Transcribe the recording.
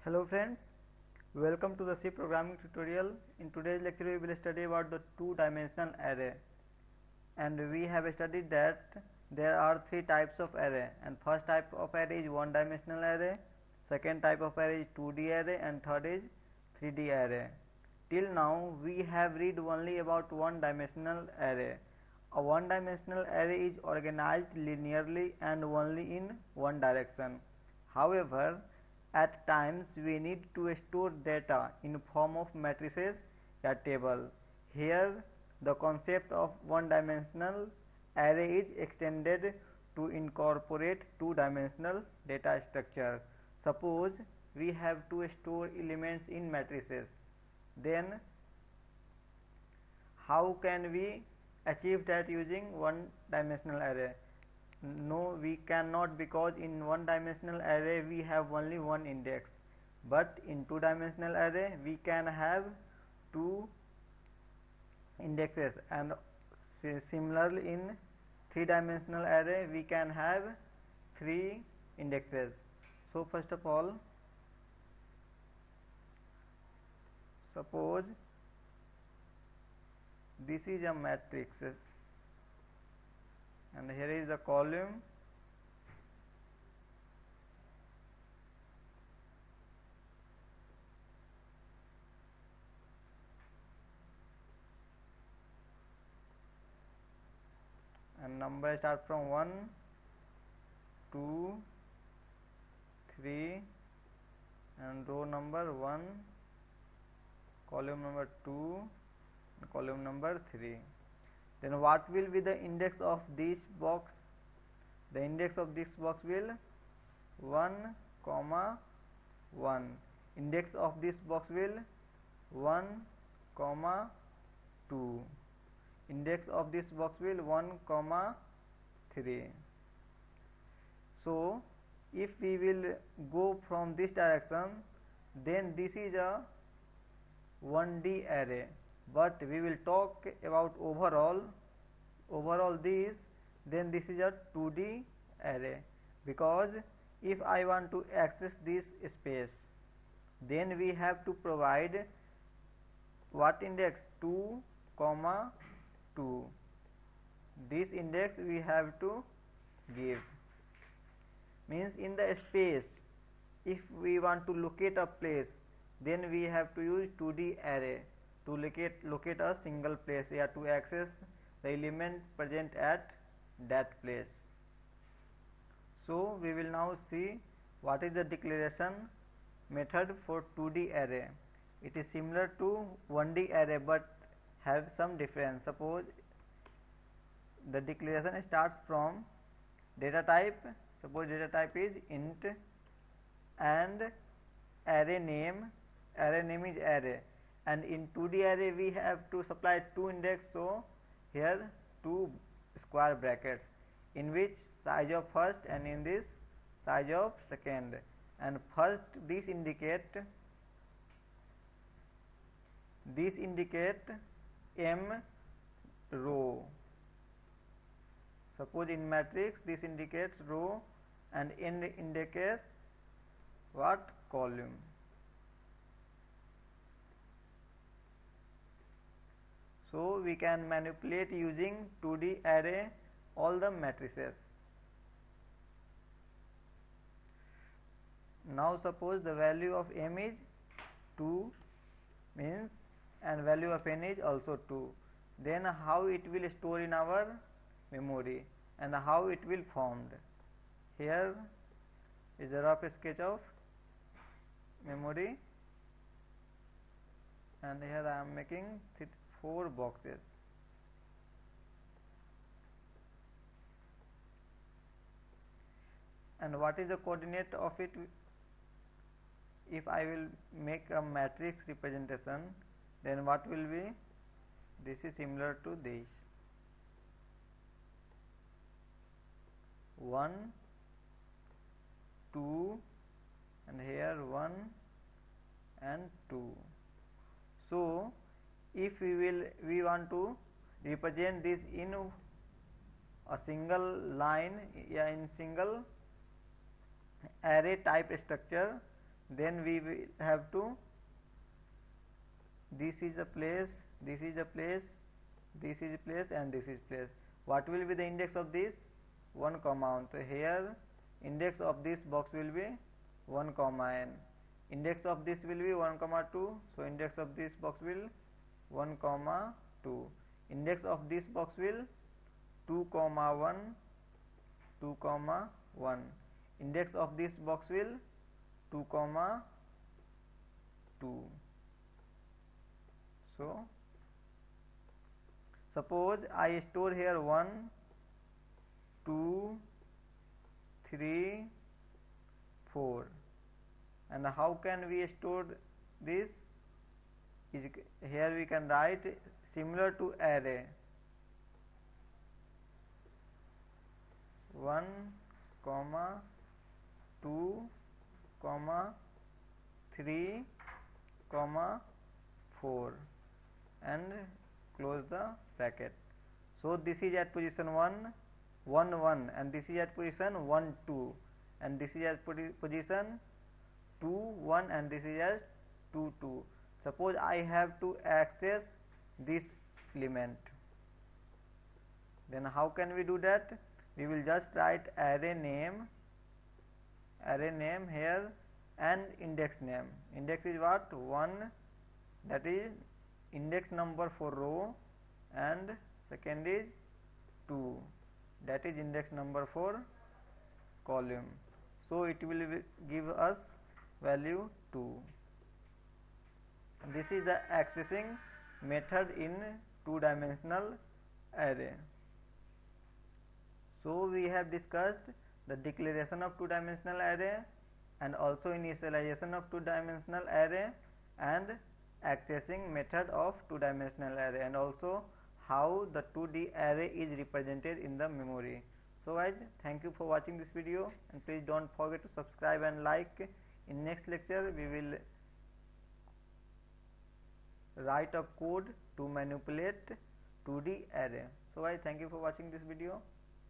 Hello friends, welcome to the C programming tutorial. In today's lecture we will study about the two-dimensional array, and we have studied that there are three types of array, and first type of array is one-dimensional array, second type of array is 2D array, and third is 3D array. Till now we have read only about one-dimensional array. A one-dimensional array is organized linearly and only in one direction. However, at times we need to store data in form of matrices or table. Here the concept of one-dimensional array is extended to incorporate two-dimensional data structure. Suppose we have to store elements in matrices, then how can we achieve that using one-dimensional array? No, we cannot, because in one-dimensional array we have only one index, but in two-dimensional array we can have two indexes, and similarly in three-dimensional array we can have three indexes. So first of all, suppose this is a matrix and here is the column, and number start from 1, 2, 3, and row number 1, column number 2, and column number 3. Then what will be the index of this box? The index of this box will 1, 1. Index of this box will 1, 2. Index of this box will 1, 3. So if we will go from this direction, then this is a 1D array, but we will talk about overall this, then this is a 2D array, because if I want to access this space, then we have to provide what index? 2, 2. This index we have to give. Means in the space, if we want to locate a place, then we have to use 2D array to locate a single place, to access the element present at that place. So we will now see what is the declaration method for 2D array. It is similar to 1D array but have some difference. Suppose the declaration starts from data type. Suppose data type is int and array name is array, and in 2D array we have to supply two index, so here two square brackets in which size of first and in this size of second, and first this indicate m row. Suppose in matrix this indicates row and n indicates what? Column. So we can manipulate using 2D array all the matrices. Now suppose the value of m is 2, means, and value of n is also 2. Then how it will store in our memory and how it will formed? Here is a rough sketch of memory, and here I am making 4 boxes. And what is the coordinate of it? If I will make a matrix representation, then what will be? This is similar to this: 1, 2, and here 1 and 2. So if we want to represent this in a single line, in single array type structure, then we will have to, this is a place, this is a place, this is place, and this is place. What will be the index of this? 1 comma n. So here index of this box will be 1 comma n. Index of this will be 1 comma 2. So index of this box will 1 comma 2. Index of this box will 2 comma 1, 2 comma 1. Index of this box will 2 comma 2. So suppose I store here 1, 2, 3, 4, and how can we store this? Here we can write similar to array 1 comma 2 comma 3 comma 4 and close the bracket. So this is at position 1, 1, 1, and this is at position 1, 2, and this is at position 2, 1, and this is at 2, 2. Suppose I have to access this element, then how can we do that? We will just write array name here, and index name. Index is what? 1, that is index number for row, and second is 2, that is index number for column. So it will give us value 2. This is the accessing method in two-dimensional array. So we have discussed the declaration of two-dimensional array, and also initialization of two-dimensional array, and accessing method of two-dimensional array, and also how the 2D array is represented in the memory. So guys, thank you for watching this video, and please don't forget to subscribe and like. In next lecture we will write a code to manipulate 2D array. So guys, thank you for watching this video.